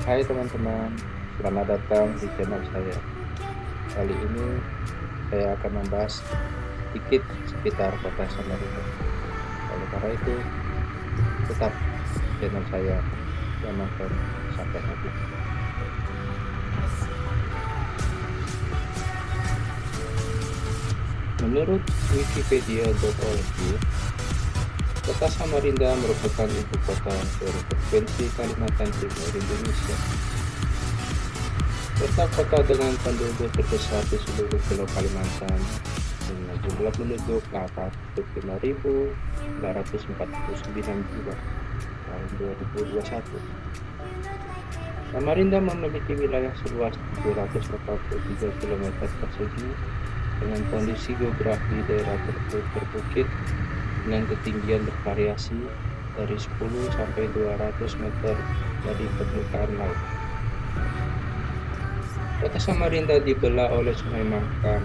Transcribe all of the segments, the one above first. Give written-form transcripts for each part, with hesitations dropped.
Hai teman-teman, selamat datang di channel saya. Kali ini saya akan membahas sedikit sekitar kota Samarinda. Oleh karena itu, tetap channel saya dan nonton sampai habis. Menurut wikipedia.org, kota Samarinda merupakan ibu kota dari Provinsi Kalimantan Timur, Indonesia. Kota-kota dengan penduduk terbesar di seluruh Pulau Kalimantan dengan jumlah penduduk 805.949 jiwa tahun 2021. Samarinda memiliki wilayah seluas 783 km persegi dengan kondisi geografi daerah berbukit dengan ketinggian bervariasi dari 10 sampai 200 meter dari permukaan laut. Kota Samarinda dibelah oleh Sungai Mangkang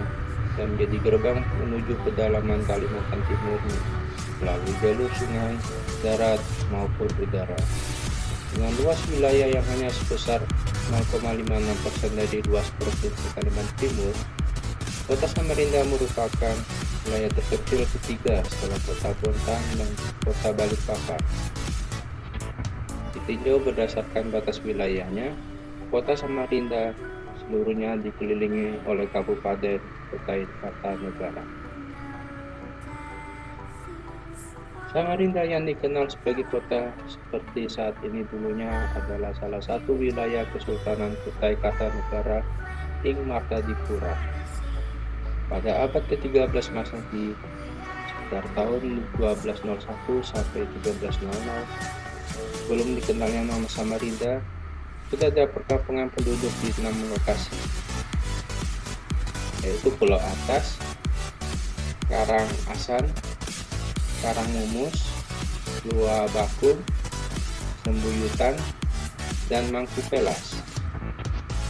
dan menjadi gerbang menuju pedalaman Kalimantan Timur melalui jalur sungai, darat maupun udara. Dengan luas wilayah yang hanya sebesar 0,56% dari luas Provinsi Kalimantan Timur, Kota Samarinda merupakan wilayah terkecil ketiga setelah Kota Bontang dan Kota Balikpapan. Ditinjau berdasarkan batas wilayahnya, Kota Samarinda seluruhnya dikelilingi oleh kabupaten kota Kartanegara. Samarinda yang dikenal sebagai kota seperti saat ini dulunya adalah salah satu wilayah Kesultanan Kutai Kartanegara ing Martadipura. Pada abad ke-13 Masehi, sekitar tahun 1201 sampai 1300, belum dikenalnya nama Samarinda, sudah ada perkampungan penduduk di 6 lokasi, yaitu Pulau Atas, Karang Asan, Karang Mumus, Lua Bakung, Sembuyutan, dan Mangkupelas.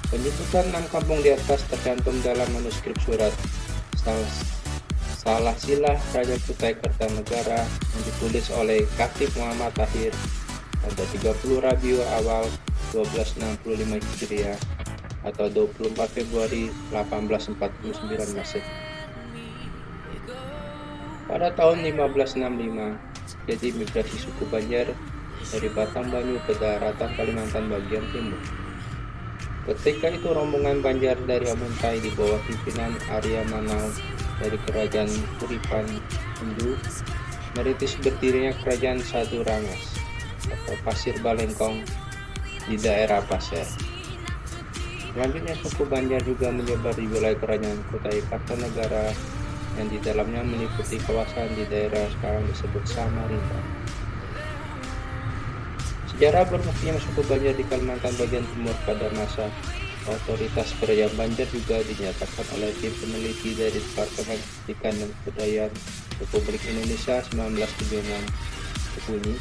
Penyebutan 6 kampung di atas tercantum dalam manuskrip surat Salasilah Raja Kutai Kartanegara yang ditulis oleh Khatib Muhammad Tahir pada 30 Rabiul Awal 1265 Hijriah atau 24 Februari 1849 Masehi. Pada tahun 1565, jadi migrasi suku Banjar dari Batambanyu ke daratan Kalimantan bagian timur. Ketika itu rombongan Banjar dari Amuntai di bawah pimpinan Arya Manau dari kerajaan Kuripan Hindu merintis berdirinya kerajaan Sadurangas atau Pasir Balengkong di daerah Pasir. Selanjutnya suku Banjar juga menyebar di wilayah kerajaan Kutai Kartanegara yang di dalamnya meliputi kawasan di daerah sekarang disebut Samarinda. Sejarah bermukimnya suku Banjar di Kalimantan bagian timur pada masa otoritas kerajaan Banjar juga dinyatakan oleh tim peneliti dari Departemen Pendidikan dan Kebudayaan Republik Indonesia 1976 berbunyi,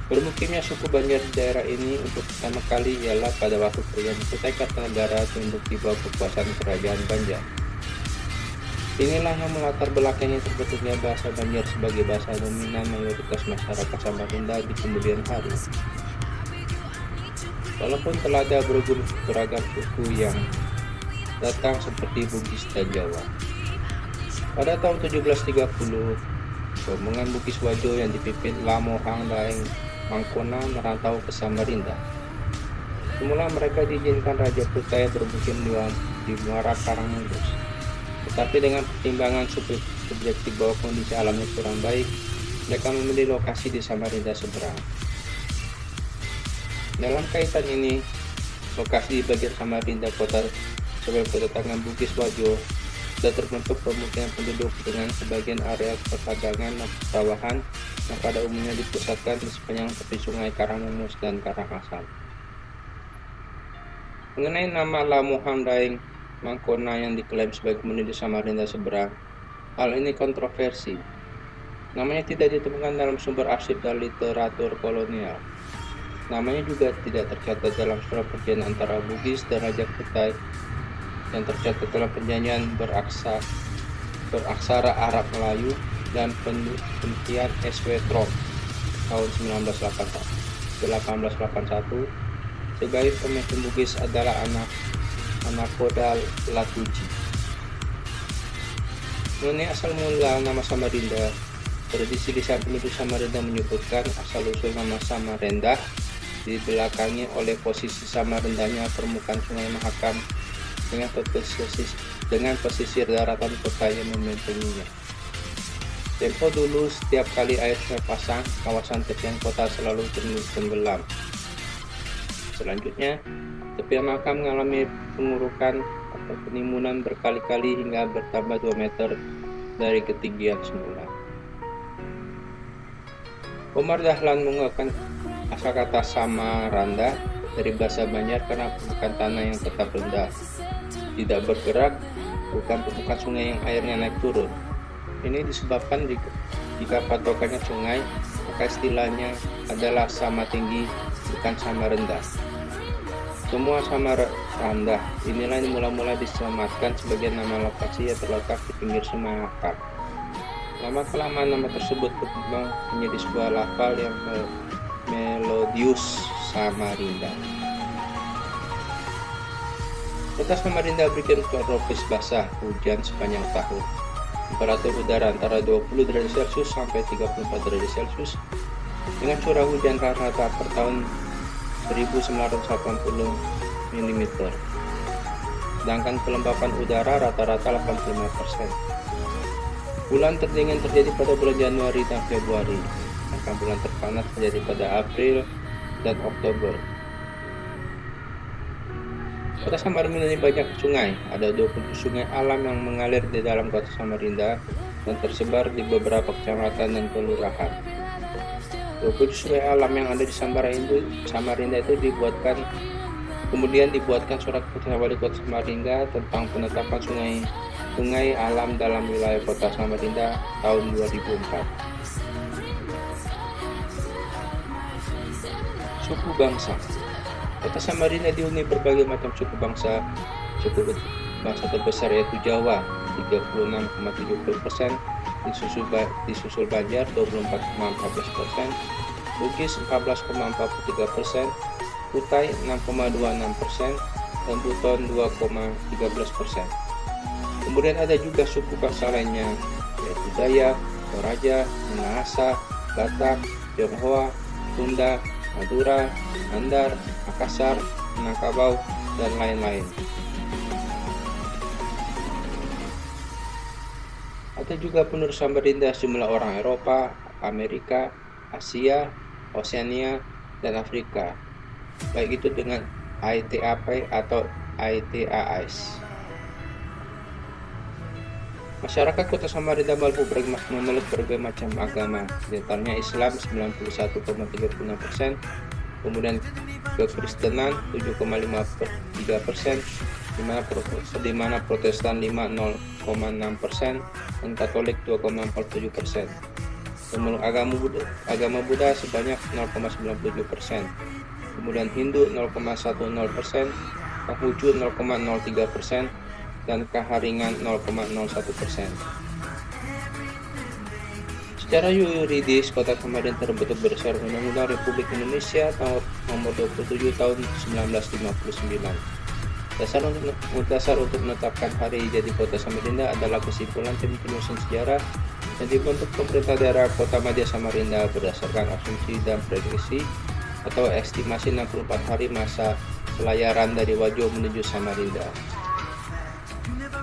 bermukimnya suku Banjar di daerah ini untuk pertama kali ialah pada waktu kerajaan Kutai Kartanegara tunduk di bawah kekuasaan kerajaan Banjar. Inilah yang melatar belakangi terbentuknya bahasa Banjar sebagai bahasa dominan mayoritas masyarakat Samarinda di kemudian hari. Walaupun telah ada beragam suku yang datang seperti Bugis dan Jawa. Pada tahun 1730, rombongan Bugis Wajo yang dipimpin Lamohang Daeng Mangkona merantau ke Samarinda. Semula mereka diizinkan Raja Kutai bermukim di Muara Karangmulus. Tetapi dengan pertimbangan subjektif bahwa kondisi alamnya kurang baik, mereka memilih lokasi di Samarinda seberang. Dalam kaitan ini, lokasi di bagian Samarinda kota sebagai kedatangan Bugis Wajo sudah terbentuk pemukiman penduduk dengan sebagian area perdagangan dan persawahan yang pada umumnya dipusatkan di sepanjang tepi sungai Karangmumus dan Karangasem. Mengenai nama Lamohang Daeng Mangkona yang diklaim sebagai penduduk Samarinda seberang, hal ini kontroversi. Namanya tidak ditemukan dalam sumber arsip dan literatur kolonial. Namanya juga tidak tercatat dalam surat perjanjian antara Bugis dan Raja Kutai yang tercatat dalam perjanjian beraksara Arab Melayu dan penelitian S.W. Tromp tahun 1980. 1881. Sebagai pemimpin Bugis adalah Anakoda Latuji. Mengenai asal mula nama Samarinda, tradisi lisan penduduk Samarinda menyebutkan asal-usul nama Samarinda dibelakangi oleh posisi sama rendahnya permukaan Sungai Mahakam dengan pesisir daratan kota yang membentenginya. Tempo dulu, setiap kali air sungai pasang, kawasan tepian kota selalu tenggelam. Selanjutnya, tepian Mahakam mengalami pengurukan atau penimbunan berkali-kali hingga bertambah 2 meter dari ketinggian semula. Omar Dahlan menggunakan asal kata Samaranda dari bahasa Banjar karena permukaan tanah yang tetap rendah, tidak bergerak, bukan permukaan sungai yang airnya naik turun. Ini disebabkan jika patokannya sungai, maka istilahnya adalah sama tinggi, bukan sama rendah. Semua sama rendah inilah yang mula-mula disematkan sebagai nama lokasi yang terletak di pinggir Sungai Mahakam. Lama-kelamaan nama tersebut berkembang menjadi sebuah lafal yang melodius, Samarinda. Kota Samarinda berikan tropis basah, hujan sepanjang tahun. Temperatur udara antara 20 derajat Celcius sampai 34 derajat Celcius dengan curah hujan rata-rata per tahun 1980 mm. Sedangkan kelembapan udara rata-rata 85%. Bulan terdingin terjadi pada bulan Januari dan Februari, sedangkan bulan terpanas terjadi pada April dan Oktober. Kota Samarinda ini banyak sungai, ada 20 sungai alam yang mengalir di dalam kota Samarinda dan tersebar di beberapa kecamatan dan kelurahan. 20 sungai alam yang ada di Samarinda itu kemudian dibuatkan surat keputusan Wali Kota Samarinda tentang penetapan sungai alam dalam wilayah Kota Samarinda tahun 2004. Suku bangsa. Kota Samarinda dihuni berbagai macam suku bangsa. Suku bangsa terbesar yaitu Jawa 36,70%, disusul Banjar 24,14%, Bugis 14,43%, Kutai 6,26%, dan Buton 2,13%. Kemudian ada juga suku bangsa lainnya yaitu Dayak, Toraja, Minahasa, Batak, Tionghoa, Sunda, Madura, Mandar, Makassar, Minangkabau, dan lain-lain. Ada juga penduduk Samarinda jumlah orang Eropa, Amerika, Asia, Oseania, dan Afrika, baik itu dengan ITAP atau ITAS. Masyarakat Kota Samarinda memeluk berbagai macam agama, di antaranya Islam 91,36%, kemudian Kekristenan 7,53%, di mana Protestan 5,06%, dan Katolik 2,47%. Pemeluk agama Buddha sebanyak 0,97%, kemudian Hindu 0,10%, Konghucu 0,03%, dan Kaharingan 0,01%. Secara yuridis, Kota Samarinda terbentuk berdasarkan Undang-Undang Republik Indonesia Nomor 27 Tahun 1959. Dasar untuk menetapkan hari jadi Kota Samarinda adalah kesimpulan tim penyusun sejarah yang dibentuk pemerintah daerah Kota Madya Samarinda berdasarkan asumsi dan prediksi atau estimasi 64 hari masa pelayaran dari Wajo menuju Samarinda.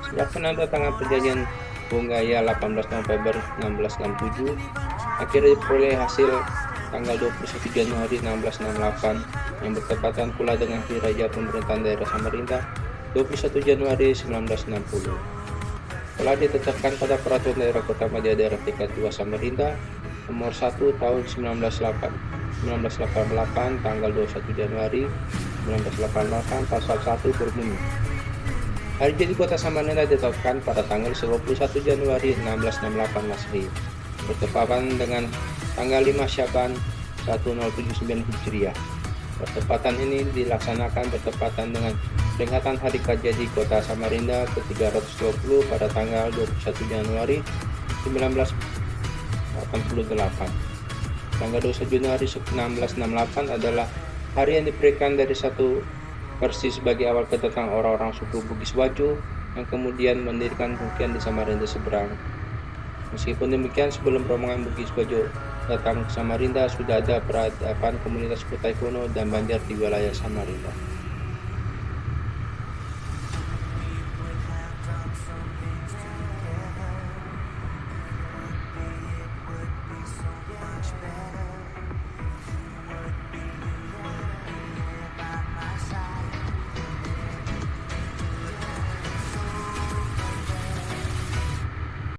Setelah penandatangan perjanjian Bonggaya 18 November 1667, akhirnya diperoleh hasil tanggal 21 Januari 1668 yang bertepatan pula dengan Hari Raya Pemerintahan Daerah Samarinda 21 Januari 1960. Telah ditetapkan pada Peraturan Daerah Kota Madya Daerah Tingkat 2 Samarinda Nomor 1 Tahun 1988 tanggal 21 Januari 1988 Pasal 1 berbunyi, hari jadi Kota Samarinda ditetapkan pada tanggal 21 Januari 1668 Masehi, bertepatan dengan tanggal 5 Syaban 1079 Hijriah. Pertepatan ini dilaksanakan bertepatan dengan peringatan Hari Jadi Kota Samarinda ke-320 pada tanggal 21 Januari 1988. Tanggal 21 Januari 1668 adalah hari yang diberikan dari satu persis sebagai awal kedatangan orang-orang suku Bugis Waju yang kemudian mendirikan Bukian di Samarinda seberang. Meskipun demikian, sebelum rombongan Bugis Waju datang ke Samarinda, sudah ada peradaban komunitas Kutai kuno dan Banjar di wilayah Samarinda.